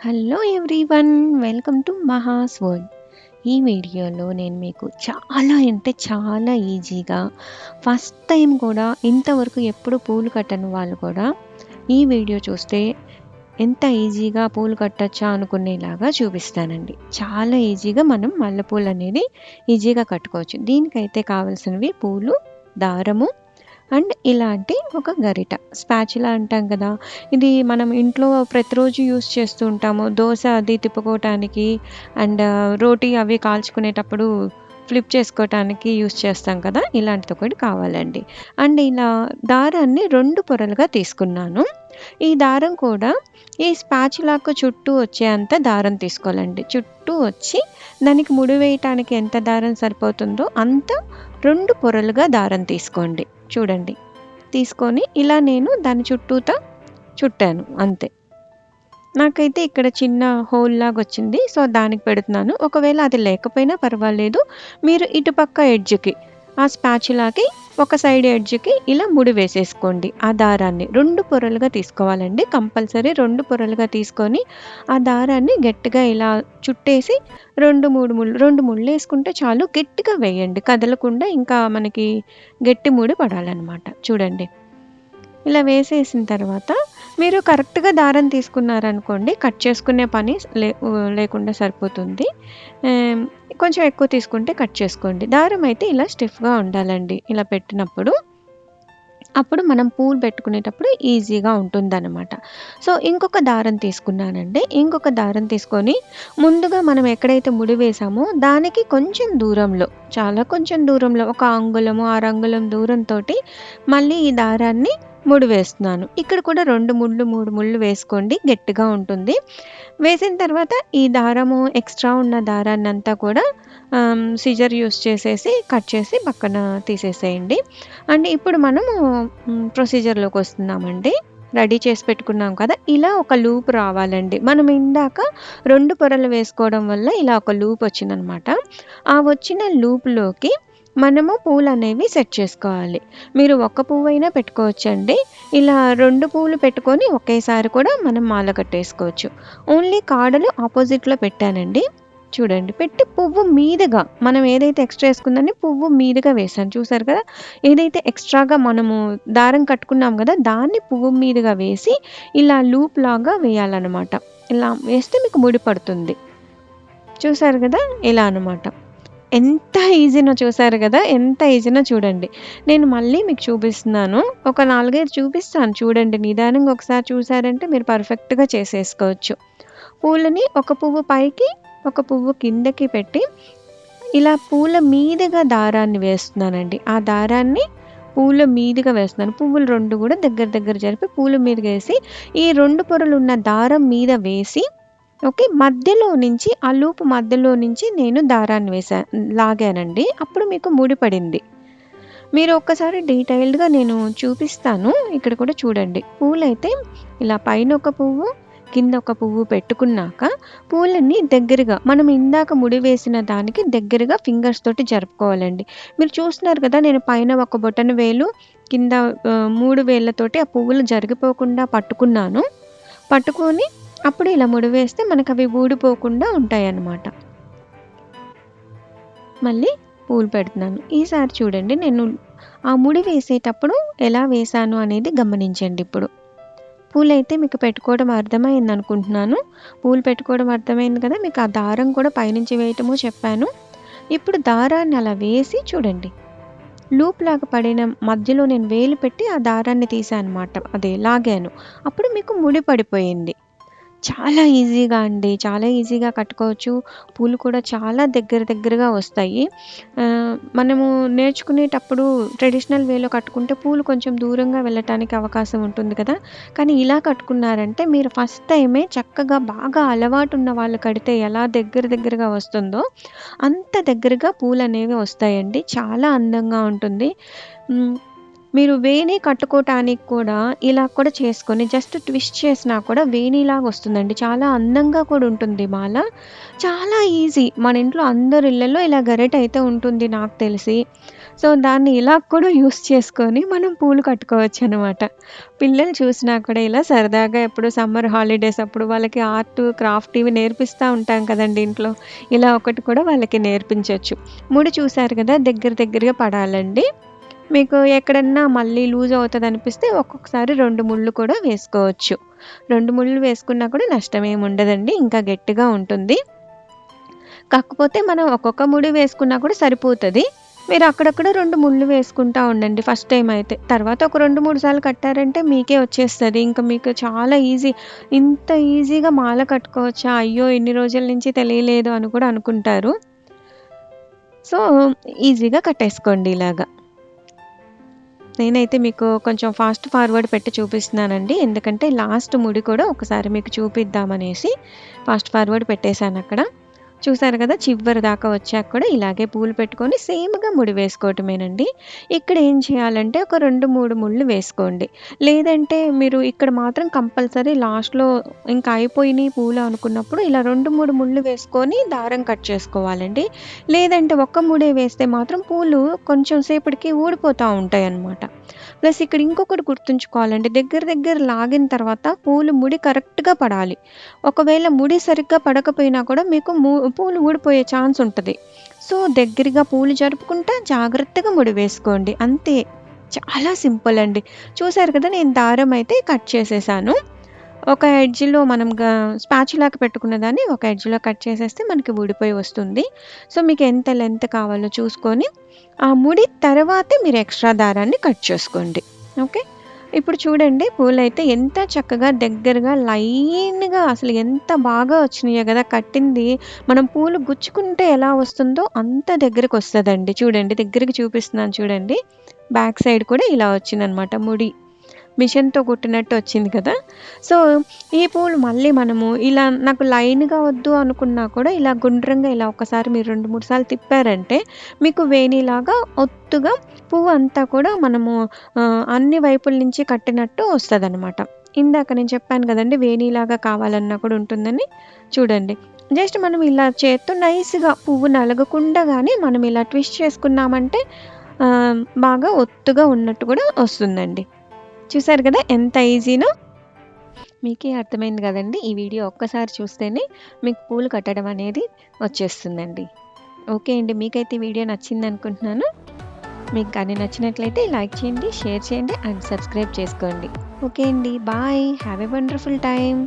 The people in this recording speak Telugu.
Hello everyone, welcome to Maha's world. ఈ వీడియోలో నేను మీకు చాలా అంటే చాలా ఈజీగా ఫస్ట్ టైం కూడా ఇంతవరకు ఎప్పుడు పూలు కట్టని వాళ్ళు కూడా ఈ వీడియో చూస్తే ఎంత ఈజీగా పూలు కట్టచ్చా అనుకునేలాగా చూపిస్తానండి. చాలా ఈజీగా మనం మల్లెపూలు అనేది ఈజీగా కట్టుకోవచ్చు. దీనికైతే కావాల్సినవి పూలు, దారము అండ్ ఇలాంటి ఒక గరిట, స్పాచులా అంటాం కదా. ఇది మనం ఇంట్లో ప్రతిరోజు యూస్ చేస్తూ ఉంటాము. దోశ అది తిప్పుకోవటానికి అండ్ రోటీ అవి కాల్చుకునేటప్పుడు ఫ్లిప్ చేసుకోవటానికి యూస్ చేస్తాం కదా. ఇలాంటిది ఒకటి కావాలండి. అండ్ ఇలా దారాన్ని 2 పొరలుగా తీసుకున్నాను. ఈ దారం కూడా ఈ స్పాచులాకు చుట్టూ వచ్చేంత దారం తీసుకోవాలండి. చుట్టూ వచ్చి దానికి ముడి వేయటానికి ఎంత దారం సరిపోతుందో అంత 2 పొరలుగా దారం తీసుకోండి. చూడండి, తీసుకొని ఇలా నేను దాని చుట్టూతా చుట్టాను అంతే. నాకైతే ఇక్కడ చిన్న హోల్ లాగా వచ్చింది, సో దానికి పెడుతున్నాను. ఒకవేళ అది లేకపోయినా పర్వాలేదు, మీరు ఇటుపక్క ఎడ్జ్కి ఆ స్పాచులాకి ఒక సైడ్ ఎడ్జ్కి ఇలా ముడి వేసేసుకోండి. ఆ దారాన్ని 2 పొరలుగా తీసుకోవాలండి. కంపల్సరీ 2 పొరలుగా తీసుకొని ఆ దారాన్ని గట్టిగా ఇలా చుట్టేసి 2 ముళ్ళు వేసుకుంటే చాలు. గట్టిగా వేయండి, కదలకుండా. ఇంకా మనకి గట్టి ముడి పడాలన్నమాట. చూడండి, ఇలా వేసేసిన తర్వాత మీరు కరెక్ట్గా దారం తీసుకున్నారనుకోండి, కట్ చేసుకునే పని లేకుండా సరిపోతుంది. కొంచెం ఎక్కువ తీసుకుంటే కట్ చేసుకోండి. దారం అయితే ఇలా స్టిఫ్గా ఉండాలండి. ఇలా పెట్టినప్పుడు అప్పుడు మనం పూలు పెట్టుకునేటప్పుడు ఈజీగా ఉంటుందన్నమాట. సో ఇంకొక దారం తీసుకున్నానండి. ఇంకొక దారం తీసుకొని ముందుగా మనం ఎక్కడైతే ముడి వేసామో దానికి కొంచెం దూరంలో, చాలా కొంచెం దూరంలో, ఒక అంగుళము 6 అంగుళం దూరంతో మళ్ళీ ఈ దారాన్ని ముడి వేస్తున్నాను. ఇక్కడ కూడా 2 ముళ్ళు 3 ముళ్ళు వేసుకోండి, గట్టిగా ఉంటుంది. వేసిన తర్వాత ఈ దారము ఎక్స్ట్రా ఉన్న దారాన్ని అంతా కూడా సిజర్ యూస్ చేసేసి కట్ చేసి పక్కన తీసేసేయండి. అండ్ ఇప్పుడు మనము ప్రొసీజర్లోకి వస్తున్నామండి. రెడీ చేసి పెట్టుకున్నాం కదా, ఇలా ఒక లూప్ రావాలండి. మనం ఇందాక 2 పొరలు వేసుకోవడం వల్ల ఇలా ఒక లూప్ వచ్చిందనమాట. ఆ వచ్చిన లూప్లోకి మనము పూలు అనేవి సెట్ చేసుకోవాలి. మీరు ఒక పువ్వు అయినా పెట్టుకోవచ్చండి. ఇలా 2 పువ్వులు పెట్టుకొని ఒకేసారి కూడా మనం మాల కట్టేసుకోవచ్చు. ఓన్లీ కాడలు ఆపోజిట్లో పెట్టానండి. చూడండి, పెట్టి పువ్వు మీదుగా మనం ఏదైతే ఎక్స్ట్రా వేసుకుందని పువ్వు మీదుగా వేసాను. చూసారు కదా, ఏదైతే ఎక్స్ట్రాగా మనము దారం కట్టుకున్నాం కదా దాన్ని పువ్వు మీదుగా వేసి ఇలా లూప్ లాగా వేయాలన్నమాట. ఇలా వేస్తే మీకు ముడి పడుతుంది. చూసారు కదా, ఇలా అనమాట. ఎంత ఈజీనో చూసారు కదా, ఎంత ఈజీనో చూడండి. నేను మళ్ళీ మీకు చూపిస్తున్నాను. ఒక 4, 5 చూపిస్తాను చూడండి. నిదానంగా ఒకసారి చూసారంటే మీరు పర్ఫెక్ట్గా చేసేసుకోవచ్చు. పూలని ఒక పువ్వు పైకి ఒక పువ్వు కిందకి పెట్టి ఇలా పూల మీదుగా దారాన్ని వేస్తున్నానండి. ఆ దారాన్ని పూల మీదుగా వేస్తున్నాను. పువ్వులు 2 కూడా దగ్గర జరిపి పూల మీదుగా వేసి ఈ 2 పొరలు ఉన్న దారం మీద వేసి ఓకే, మధ్యలో నుంచి ఆ లూప్ మధ్యలో నుంచి నేను దారాన్ని లాగానండి. అప్పుడు మీకు ముడిపడింది. మీరు ఒక్కసారి డీటెయిల్డ్గా నేను చూపిస్తాను. ఇక్కడ కూడా చూడండి, పూలైతే ఇలా పైన ఒక పువ్వు కింద ఒక పువ్వు పెట్టుకున్నాక పూలన్నీ దగ్గరగా మనం ఇందాక ముడి వేసిన దానికి దగ్గరగా ఫింగర్స్ తోటి జరుపుకోవాలండి. మీరు చూస్తున్నారు కదా, నేను పైన ఒక బొటన వేలు కింద 3 వేళ్ళతోటి ఆ పువ్వులు జరిగిపోకుండా పట్టుకొని అప్పుడు ఇలా ముడి వేస్తే మనకు అవి ఊడిపోకుండా ఉంటాయన్నమాట. మళ్ళీ పూలు పెడుతున్నాను. ఈసారి చూడండి, నేను ఆ ముడి వేసేటప్పుడు ఎలా వేసాను అనేది గమనించండి. ఇప్పుడు పూలైతే మీకు పెట్టుకోవడం అర్థమైంది అనుకుంటున్నాను. పూలు పెట్టుకోవడం అర్థమైంది కదా. మీకు ఆ దారం కూడా పైనుంచి వేయటమో చెప్పాను. ఇప్పుడు దారాన్ని అలా వేసి చూడండి, లూప్ లాగా పడిన మధ్యలో నేను వేలు పెట్టి ఆ దారాన్ని తీసాను అనమాట. అదే లాగాను. అప్పుడు మీకు ముడి పడిపోయింది. చాలా ఈజీగా అండి, చాలా ఈజీగా కట్టుకోవచ్చు. పూలు కూడా చాలా దగ్గరగా వస్తాయి. మనము నేర్చుకునేటప్పుడు ట్రెడిషనల్ వేలో కట్టుకుంటే పూలు కొంచెం దూరంగా వెళ్ళటానికి అవకాశం ఉంటుంది కదా. కానీ ఇలా కట్టుకున్నారంటే మీరు ఫస్ట్ టైమే చక్కగా బాగా అలవాటు ఉన్న వాళ్ళు కడితే ఎలా దగ్గరగా వస్తుందో అంత దగ్గరగా పూలు అనేవి వస్తాయండి. చాలా అందంగా ఉంటుంది. మీరు వేణి కట్టుకోవటానికి కూడా ఇలా కూడా చేసుకొని జస్ట్ ట్విస్ట్ చేసినా కూడా వేణిలాగా వస్తుందండి. చాలా అందంగా కూడా ఉంటుంది మాల. చాలా ఈజీ. మన ఇంట్లో అందరి ఇళ్ళల్లో ఇలా గరిట అయితే ఉంటుంది నాకు తెలిసి. సో, దాన్ని ఇలా కూడా యూజ్ చేసుకొని మనం పూలు కట్టుకోవచ్చనమాట. పిల్లలు చూసినా కూడా ఇలా సరదాగా ఎప్పుడు సమ్మర్ హాలిడేస్ అప్పుడు వాళ్ళకి ఆర్ట్, క్రాఫ్ట్ ఇవి నేర్పిస్తా ఉంటాం కదండీ ఇంట్లో. ఇలా ఒకటి కూడా వాళ్ళకి నేర్పించొచ్చు. ముడి చూసారు కదా! దగ్గరగా పడాలండి. మీకు ఎక్కడన్నా మళ్ళీ లూజ్ అవుతదనిపిస్తే ఒక్కొక్కసారి 2 ముళ్ళు కూడా వేసుకోవచ్చు. 2 ముళ్ళు వేసుకున్నా కూడా నష్టమేమి ఉండదండి. ఇంకా గట్టిగా ఉంటుంది. కాకపోతే మనం ఒక్కొక్క ముడి వేసుకున్నా కూడా సరిపోతది. మీరు అక్కడక్కడ 2 ముళ్ళు వేసుకుంటా ఉండండి ఫస్ట్ టైమ్ అయితే. తర్వాత ఒక 2, 3 సార్లు కట్టారంటే మీకే వచ్చేస్తది. ఇంక మీకు చాలా ఈజీ. ఇంత ఈజీగా మాల కట్టుకోవచ్చా? అయ్యో! ఇన్ని రోజుల నుంచి తెలియలేదు అని కూడా అనుకుంటారు. సో, ఈజీగా కట్టేసుకోండి ఇలాగా. నేనైతే మీకు కొంచెం ఫాస్ట్ ఫార్వర్డ్ పెట్టి చూపిస్తున్నానండి. ఎందుకంటే లాస్ట్ ముడి కూడా ఒకసారి మీకు చూపిద్దామనేసి ఫాస్ట్ ఫార్వర్డ్ పెట్టేశానక్కడ. చూసారు కదా! చివరి దాకా వచ్చాక కూడా ఇలాగే పూలు పెట్టుకొని సేమ్‌గా ముడి వేసుకోవటమేనండి. ఇక్కడ ఏం చేయాలంటే ఒక 2, 3 ముళ్ళు వేసుకోండి. లేదంటే మీరు ఇక్కడ మాత్రం కంపల్సరీ లాస్ట్‌లో ఇంక అయిపోయినాయి పూలు అనుకున్నప్పుడు ఇలా 2, 3 ముళ్ళు వేసుకొని దారం కట్ చేసుకోవాలండి. లేదంటే ఒక్క ముడే వేస్తే మాత్రం పూలు కొంచెం సేపటికి ఊడిపోతా ఉంటాయన్నమాట. ప్లస్ ఇక్కడ ఇంకొకటి గుర్తుంచుకోవాలండి. దగ్గర లాగిన తర్వాత పూలు ముడి కరెక్ట్‌గా పడాలి. ఒకవేళ ముడి సరిగ్గా పడకపోయినా కూడా మీకు పూలు ఊడిపోయే ఛాన్స్ ఉంటది. సో, దగ్గరగా పూలు జరుపుకుంటా జాగ్రత్తగా ముడి వేసుకోండి. అంతే. చాలా సింపుల్ అండి. చూసారు కదా! నేను దారం అయితే కట్ చేసేసాను. ఒక ఎడ్జ్‌లో మనం స్పాచులాకి పెట్టుకున్న దాన్ని ఒక ఎడ్జ్‌లో కట్ చేసేస్తే మనకి ఊడిపోయి వస్తుంది. సో, మీకు ఎంత లెంత్ కావాలో చూసుకొని, ఆ ముడి తర్వాతే మీరు ఎక్స్‌ట్రా దారాన్ని కట్ చేసుకోండి. ఓకే. ఇప్పుడు చూడండి పూలైతే ఎంత చక్కగా దగ్గరగా లైన్‌గా అసలు ఎంత బాగా వచ్చినాయో గదా! కట్టింది మనం పూలు గుచ్చుకుంటే ఎలా వస్తుందో అంత దగ్గరకొస్తదండి. చూడండి దగ్గరికి చూపిస్తున్నాను చూడండి. బ్యాక్ సైడ్ కూడా ఇలా వచ్చిందనమాట ముడి. మిషన్‌తో కుట్టినట్టు వచ్చింది కదా! సో, ఈ పూలు మళ్ళీ మనము ఇలా నాకు లైన్‌గా వద్దు అనుకున్నా కూడా ఇలా గుండ్రంగా ఇలా ఒక్కసారి మీరు 2, 3 సార్లు తిప్పారంటే మీకు వేణిలాగా ఒత్తుగా పువ్వు అంతా కూడా మనము అన్ని వైపుల నుంచి కట్టినట్టు వస్తదనమాట. ఇందాక నేను చెప్పాను గదండీ! వేణిలాగా కావాలన్నా కూడా ఉంటుందని. చూడండి. జస్ట్ మనం ఇలా చేత్తో నైస్‌గా పువ్వు నలగకుండా గాని మనం ఇలా ట్విస్ట్ చేసుకున్నామంటే బాగా ఒత్తుగా ఉన్నట్టు కూడా వస్తుందండి. చూసారు గదా! ఎంత ఈజీనో. మీకే అర్థమైంది గదండీ! ఈ వీడియో ఒక్కసారి చూస్తేనే మీకు పూలు కట్టడం అనేది వచ్చేస్తుందండి. ఓకే అండి. మీకైతే ఈ వీడియో నచ్చిందనుకుంటున్నాను. మీకు కానీ నచ్చినట్లయితే లైక్ చేయండి, షేర్ చేయండి అండ్ సబ్స్క్రైబ్ చేసుకోండి. ఓకే అండి. Bye. Have a wonderful time.